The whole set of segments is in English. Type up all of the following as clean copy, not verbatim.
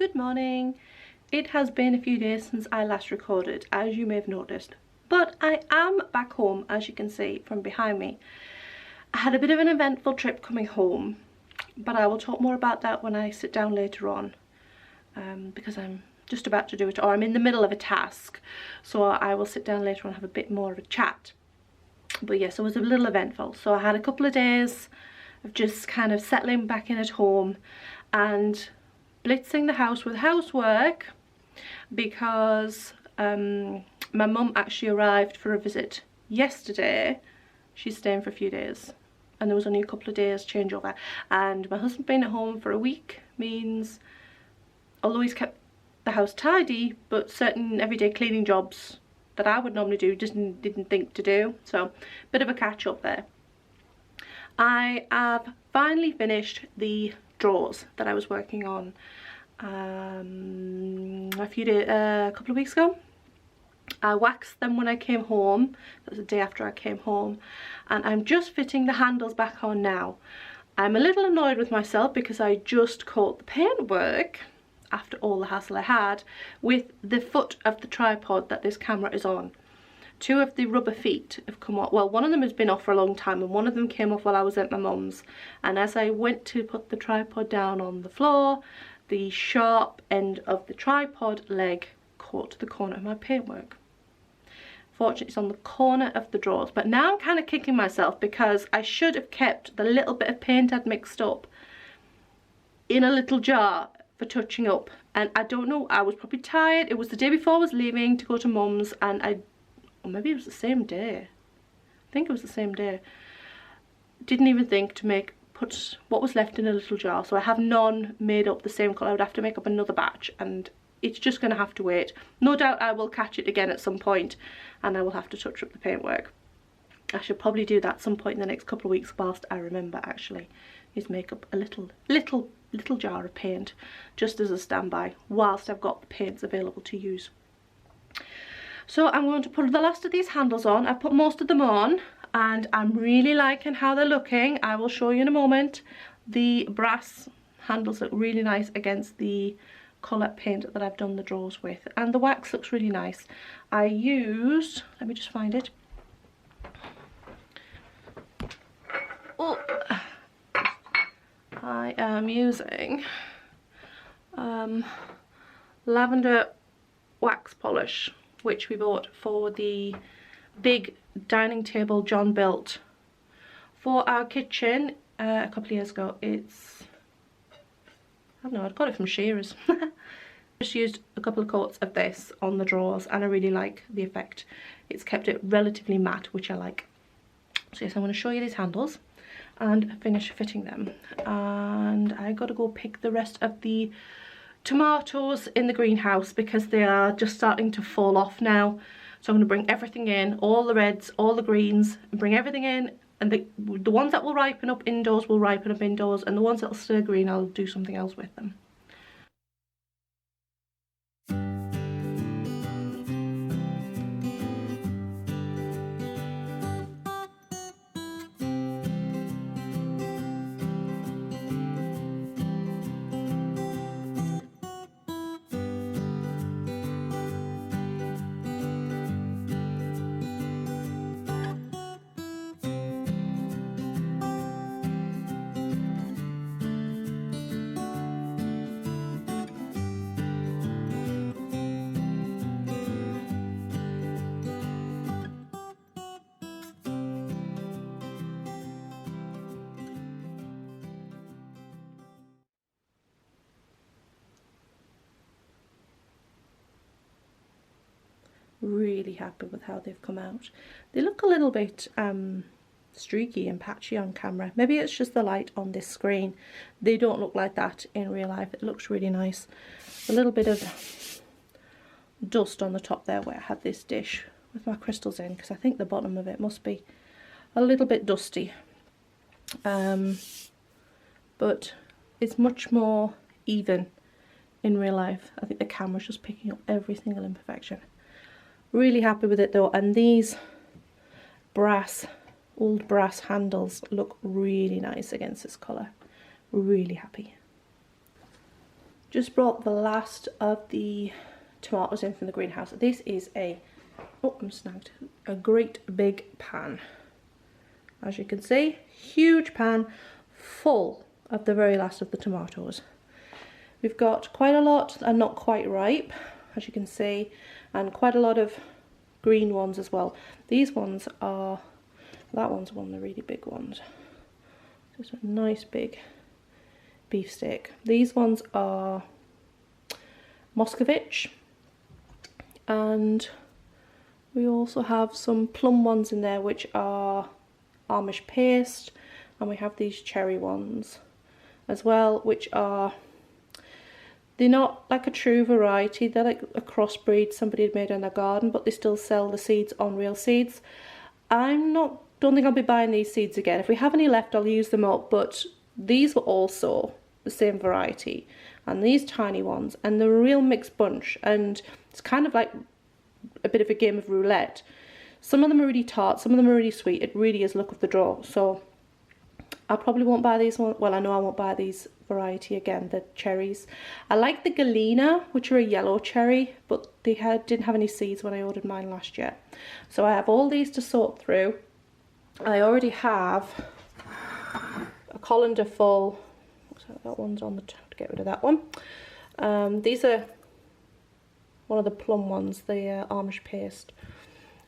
good morning. It has been a few days since I last recorded, as you may have noticed, but I am back home, as you can see from behind me. I had a bit of an eventful trip coming home, but I will talk more about that when I sit down later on, because I'm just about to do it, or I'm in the middle of a task, so I will sit down later and have a bit more of a chat. But yes, it was a little eventful. So I had a couple of days of just kind of settling back in at home and blitzing the house with housework, because my mum actually arrived for a visit yesterday. She's staying for a few days and there was only a couple of days changeover, and my husband being at home for a week means, although he's kept the house tidy, but certain everyday cleaning jobs that I would normally do didn't think to do, so bit of a catch up there. I have finally finished the drawers that I was working on a couple of weeks ago. I waxed them when I came home. That was the day after I came home, and I'm just fitting the handles back on now. I'm a little annoyed with myself because I just caught the paintwork, after all the hassle I had, with the foot of the tripod that this camera is on. Two of the rubber feet have come off. Well, one of them has been off for a long time and one of them came off while I was at my mum's, and as I went to put the tripod down on the floor, the sharp end of the tripod leg caught the corner of my paintwork. Fortunately, it's on the corner of the drawers, but now I'm kind of kicking myself because I should have kept the little bit of paint I'd mixed up in a little jar for touching up, and I don't know, I was probably tired. It was the day before I was leaving to go to mum's, and or maybe it was the same day. I think it was the same day. Didn't even think to put what was left in a little jar, so I have none made up the same colour. I would have to make up another batch, and it's just going to have to wait. No doubt I will catch it again at some point and I will have to touch up the paintwork. I should probably do that some point in the next couple of weeks whilst I remember, actually, is make up a little jar of paint just as a standby whilst I've got the paints available to use. So I'm going to put the last of these handles on. I've put most of them on and I'm really liking how they're looking. I will show you in a moment. The brass handles look really nice against the colour paint that I've done the drawers with, and the wax looks really nice. I used, let me just find it. Oh, I am using lavender wax polish, which we bought for the big dining table John built for our kitchen a couple of years ago. It's, I don't know, I got it from Shearers. Just used a couple of coats of this on the drawers and I really like the effect. It's kept it relatively matte, which I like. So yes, I'm going to show you these handles and finish fitting them. And I got to go pick the rest of the tomatoes in the greenhouse because they are just starting to fall off now. So I'm going to bring everything in, all the reds, all the greens, and bring everything in, and the ones that will ripen up indoors will ripen up indoors, and the ones that will stay green I'll do something else with them. Really happy with how they've come out. They look a little bit streaky and patchy on camera. Maybe it's just the light on this screen. They don't look like that in real life. It looks really nice. A little bit of dust on the top there where I had this dish with my crystals in, because I think the bottom of it must be a little bit dusty. But it's much more even in real life. I think the camera's just picking up every single imperfection. Really happy with it though, and these old brass handles look really nice against this colour. Really happy. Just brought the last of the tomatoes in from the greenhouse. This is a, oh, I'm snagged, a great big pan. As you can see, huge pan full of the very last of the tomatoes. We've got quite a lot and not quite ripe, as you can see, and quite a lot of green ones as well. These ones are, that one's one of the really big ones. Just a nice big beefsteak. These ones are Moscovich, and we also have some plum ones in there which are Amish paste, and we have these cherry ones as well, which are, they're not like a true variety, they're like a crossbreed somebody had made in their garden, but they still sell the seeds on Real Seeds. Don't think I'll be buying these seeds again. If we have any left, I'll use them up, but these were also the same variety, and these tiny ones, and they're a real mixed bunch, and it's kind of like a bit of a game of roulette. Some of them are really tart, some of them are really sweet. It really is luck of the draw. So I probably won't buy these ones. Well, I know I won't buy these variety again, the cherries. I like the Galena, which are a yellow cherry, but they didn't have any seeds when I ordered mine last year. So I have all these to sort through. I already have a colander full. So that one's on the top, to get rid of that one. These are one of the plum ones, the Amish paste.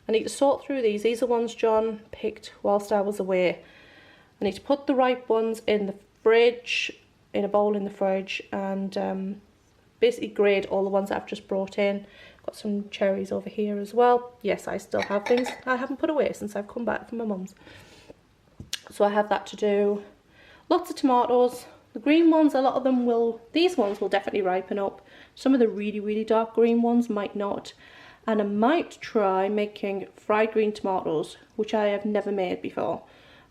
I need to sort through these. These are ones John picked whilst I was away. I need to put the ripe ones in the fridge, in a bowl in the fridge, and basically grade all the ones that I've just brought in. Got some cherries over here as well. Yes, I still have things I haven't put away since I've come back from my mum's. So I have that to do. Lots of tomatoes. The green ones, a lot of them will, these ones will definitely ripen up. Some of the really, really dark green ones might not. And I might try making fried green tomatoes, which I have never made before.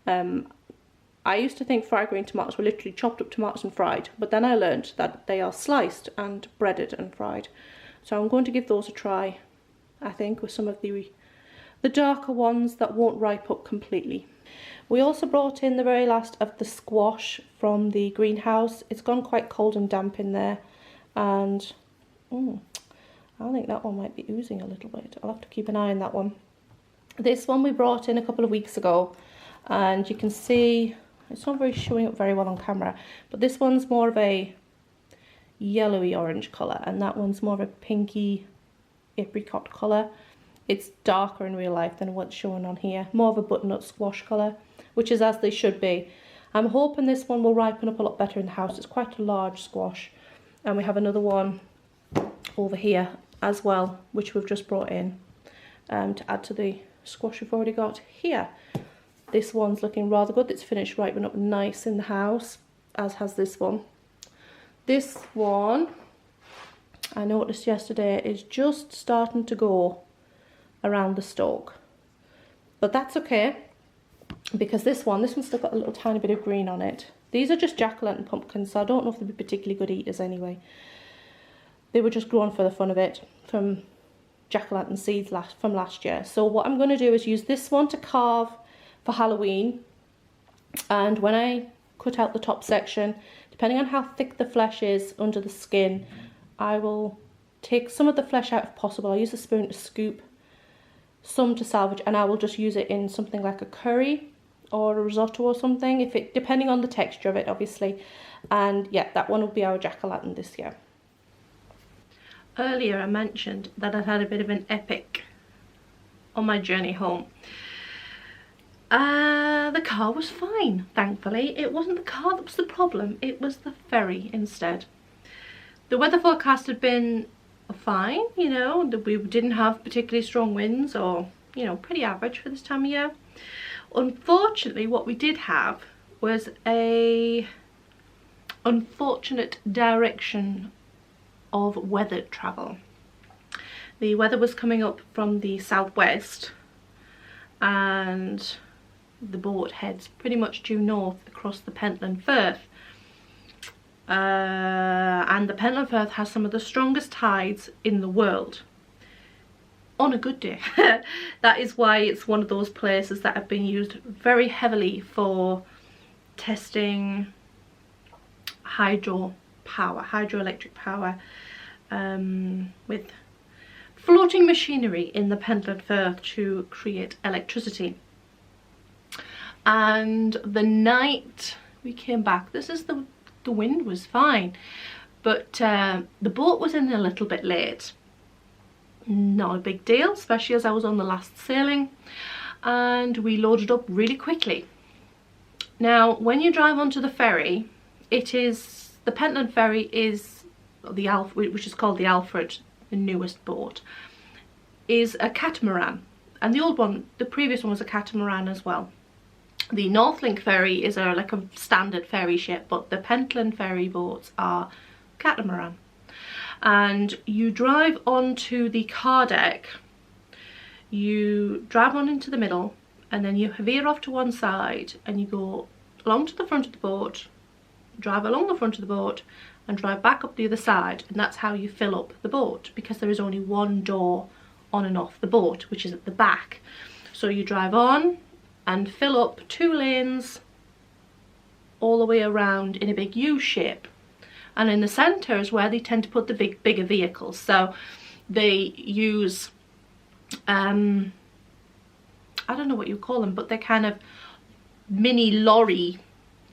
I used to think fried green tomatoes were literally chopped up tomatoes and fried, but then I learned that they are sliced and breaded and fried. So I'm going to give those a try, I think, with some of the darker ones that won't ripe up completely. We also brought in the very last of the squash from the greenhouse. It's gone quite cold and damp in there, and I think that one might be oozing a little bit. I'll have to keep an eye on that one. This one we brought in a couple of weeks ago, and you can see it's not very showing up very well on camera, but this one's more of a yellowy orange colour, and that one's more of a pinky apricot colour. It's darker in real life than what's shown on here, more of a butternut squash colour, which is as they should be. I'm hoping this one will ripen up a lot better in the house. It's quite a large squash, and we have another one over here as well, which we've just brought in to add to the squash we've already got here. This one's looking rather good. It's finished ripening up nice in the house, as has this one. This one, I noticed yesterday, is just starting to go around the stalk, but that's okay, because this one's still got a little tiny bit of green on it. These are just jack-o'-lantern pumpkins, so I don't know if they'll be particularly good eaters anyway. They were just grown for the fun of it from jack-o'-lantern seeds from last year. So what I'm going to do is use this one to carve for Halloween, and when I cut out the top section, depending on how thick the flesh is under the skin, I will take some of the flesh out if possible. I'll use a spoon to scoop some to salvage, and I will just use it in something like a curry or a risotto or something, depending on the texture of it, obviously. And yeah, that one will be our jack-o'-lantern this year. Earlier I mentioned that I'd had a bit of an epic on my journey home. The car was fine, thankfully. It wasn't the car that was the problem, it was the ferry instead. The weather forecast had been fine, you know, we didn't have particularly strong winds, or, you know, pretty average for this time of year. Unfortunately, what we did have was a unfortunate direction of weather travel. The weather was coming up from the southwest, and the boat heads pretty much due north across the Pentland Firth. And the Pentland Firth has some of the strongest tides in the world on a good day. That is why it's one of those places that have been used very heavily for testing hydro power, hydroelectric power, with floating machinery in the Pentland Firth to create electricity. And the night we came back, the wind was fine, but the boat was in a little bit late. Not a big deal, especially as I was on the last sailing, and we loaded up really quickly. Now, when you drive onto the ferry, the Pentland Ferry is which is called the Alfred, the newest boat, is a catamaran, and the previous one was a catamaran as well. The Northlink ferry is like a standard ferry ship, but the Pentland ferry boats are catamaran. And you drive onto the car deck, you drive on into the middle, and then you veer off to one side and you go along to the front of the boat, drive along the front of the boat and drive back up the other side, and that's how you fill up the boat, because there is only one door on and off the boat, which is at the back. So you drive on and fill up 2 lanes all the way around in a big U shape. And in the centre is where they tend to put the bigger vehicles. So they use, I don't know what you call them, but they're kind of mini lorry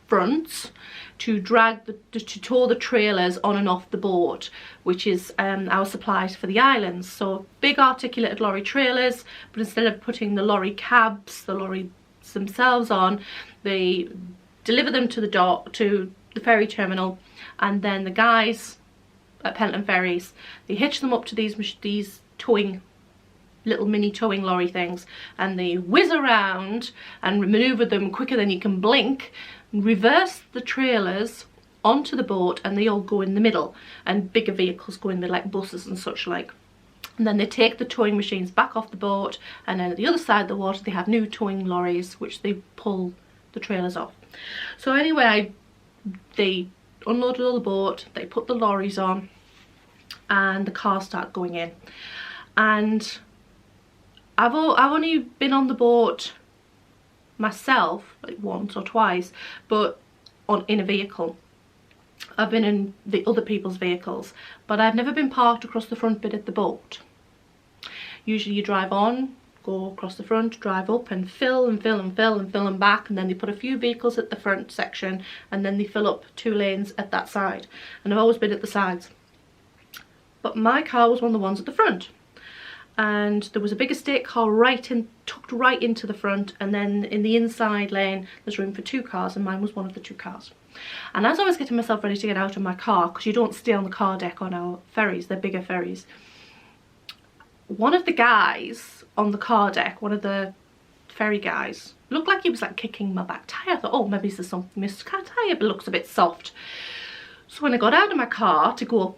fronts to drag to tow the trailers on and off the boat, which is our supplies for the islands. So big articulated lorry trailers, but instead of putting the lorry cabs, the lorries themselves on, they deliver them to the dock, to the ferry terminal, and then the guys at Pentland Ferries, they hitch them up to these towing, little mini towing lorry things, and they whiz around and manoeuvre them quicker than you can blink, reverse the trailers onto the boat, and they all go in the middle, and bigger vehicles go in there like buses and such like. And then they take the towing machines back off the boat, and then at the other side of the water they have new towing lorries which they pull the trailers off. So anyway, they unloaded all the boat, they put the lorries on, and the cars start going in. And I've only been on the boat myself like once or twice, but in a vehicle. I've been in the other people's vehicles, but I've never been parked across the front bit of the boat. Usually you drive on, go across the front, drive up and fill and fill and fill and fill and back, and then they put a few vehicles at the front section, and then they fill up 2 lanes at that side. And I've always been at the sides, but my car was one of the ones at the front, and there was a big estate car tucked right into the front, and then in the inside lane there's room for 2 cars, and mine was one of the 2 cars. And as I was getting myself ready to get out of my car, because you don't stay on the car deck on our ferries, they're bigger ferries, one of the guys on the car deck, one of the ferry guys, looked like he was like kicking my back tyre. I thought, oh, maybe there's something missed car tyre, but it looks a bit soft. So when I got out of my car to go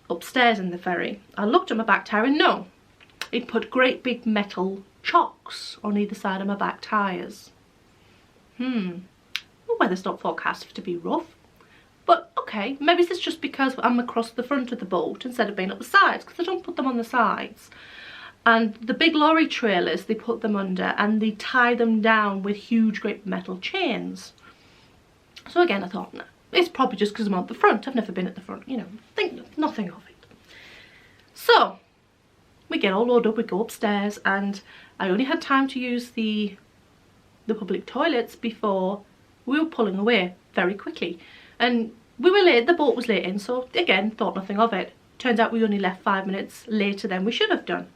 upstairs in the ferry, I looked at my back tyre, and no, it put great big metal chocks on either side of my back tyres. The weather's not forecast to be rough, but okay, maybe it's just because I'm across the front of the boat instead of being up the sides, because I don't put them on the sides. And the big lorry trailers, they put them under and they tie them down with huge great metal chains. So again, I thought, no, it's probably just because I'm on the front. I've never been at the front, you know, think nothing of it. So we get all loaded up, we go upstairs, and I only had time to use the public toilets before we were pulling away very quickly. And we were late, the boat was late in, so again, thought nothing of it. Turns out we only left 5 minutes later than we should have done.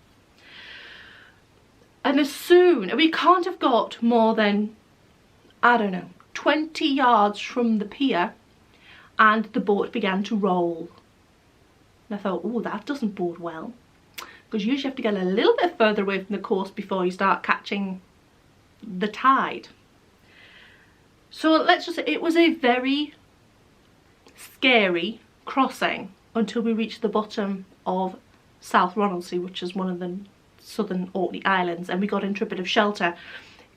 And we can't have got more than, I don't know, 20 yards from the pier, and the boat began to roll. And I thought, oh, that doesn't bode well, because you usually have to get a little bit further away from the coast before you start catching the tide. So let's just say it was a very scary crossing until we reached the bottom of South Ronaldsay, which is one of the southern Orkney Islands, and we got into a bit of shelter.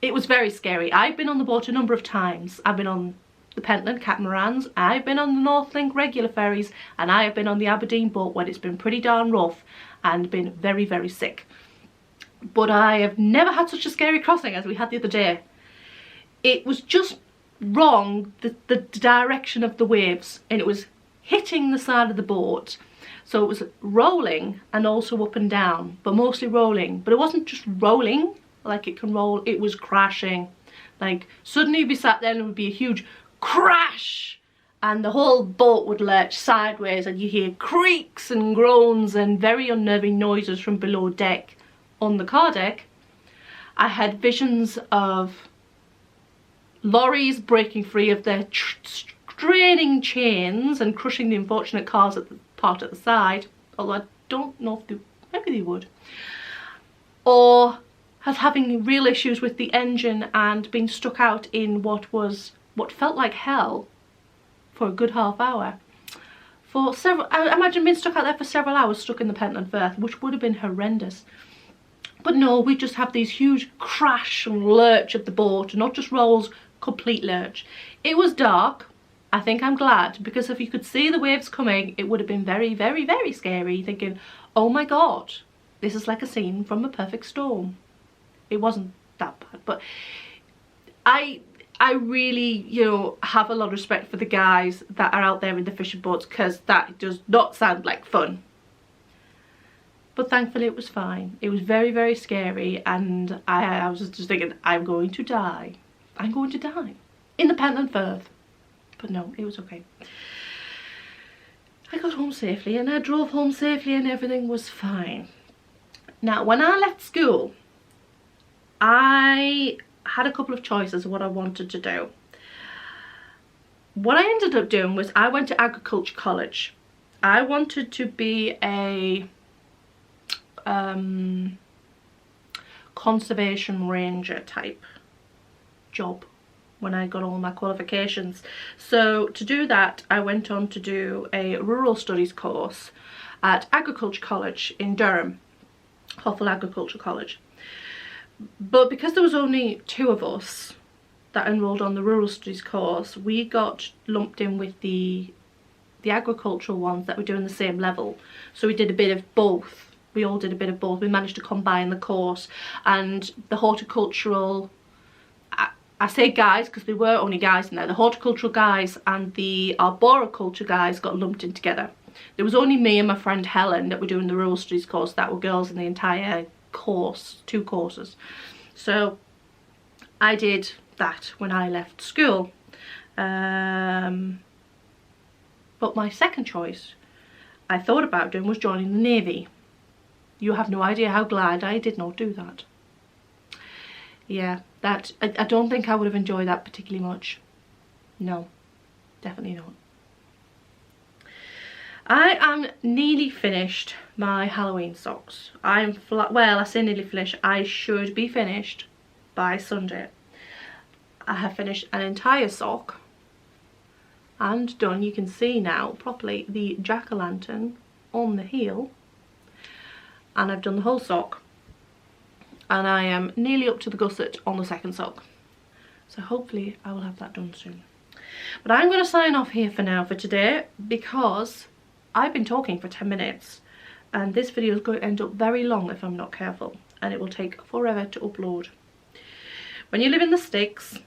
It was very scary. I've been on the boat a number of times. I've been on the Pentland catamarans, I've been on the Northlink regular ferries, and I have been on the Aberdeen boat when it's been pretty darn rough and been very, very sick. But I have never had such a scary crossing as we had the other day. It was just wrong, the direction of the waves, and it was hitting the side of the boat. So it was rolling and also up and down, but mostly rolling. But it wasn't just rolling like it can roll, it was crashing. Like suddenly you'd be sat there and it would be a huge crash and the whole boat would lurch sideways and you hear creaks and groans and very unnerving noises from below deck. On the car deck, I had visions of lorries breaking free of their straining chains and crushing the unfortunate cars at the part at the side, although I don't know if they, maybe they would, or as having real issues with the engine and being stuck out in what felt like hell for a good half hour. For several, I imagine being stuck out there for several hours, stuck in the Pentland Firth, which would have been horrendous. But no, we just have these huge crash and lurch of the boat, not just rolls, complete lurch. It was dark. I think I'm glad, because if you could see the waves coming, it would have been very, very, very scary, thinking, oh my god, this is like a scene from A Perfect Storm. It wasn't that bad, but I really, you know, have a lot of respect for the guys that are out there in the fishing boats, because that does not sound like fun. But thankfully it was fine. It was very, very scary, and I was just thinking, I'm going to die. I'm going to die. In the Pentland Firth. But no, it was okay. I got home safely and I drove home safely and everything was fine. Now, when I left school, I had a couple of choices of what I wanted to do. What I ended up doing was I went to agriculture college. I wanted to be a conservation ranger type job when I got all my qualifications. So to do that, I went on to do a rural studies course at Agriculture College in Durham, Hoffel Agriculture College. But because there was only 2 of us that enrolled on the rural studies course, we got lumped in with the agricultural ones that were doing the same level. So we did a bit of both. We all did a bit of both. We managed to combine the course, and the horticultural, I say guys because we were only guys in there, the horticultural guys and the arboriculture guys got lumped in together. There was only me and my friend Helen that were doing the rural studies course that were girls in the entire course, 2 courses. So I did that when I left school. But my second choice I thought about doing was joining the Navy. You have no idea how glad I did not do that. Yeah, that I don't think I would have enjoyed that particularly much. No, definitely not. I am nearly finished my Halloween socks. Well, I say nearly finished. I should be finished by Sunday. I have finished an entire sock and done, you can see now properly, the jack-o'-lantern on the heel. And I've done the whole sock, and I am nearly up to the gusset on the second sock, so hopefully I will have that done soon. But I'm going to sign off here for now for today, because I've been talking for 10 minutes and this video is going to end up very long if I'm not careful, and it will take forever to upload. When you live in the sticks,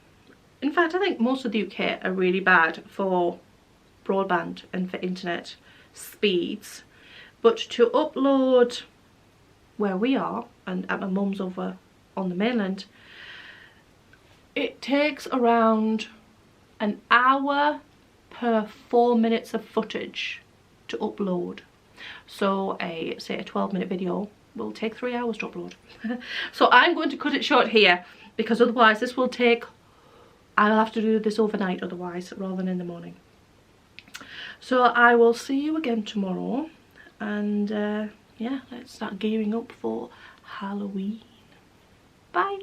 in fact I think most of the UK are really bad for broadband and for internet speeds, but to upload where we are and at my mum's over on the mainland, it takes around an hour per 4 minutes of footage to upload. So say a 12-minute video will take 3 hours to upload. So I'm going to cut it short here, because otherwise this will take, I'll have to do this overnight otherwise rather than in the morning. So I will see you again tomorrow, and yeah, let's start gearing up for Halloween. Bye.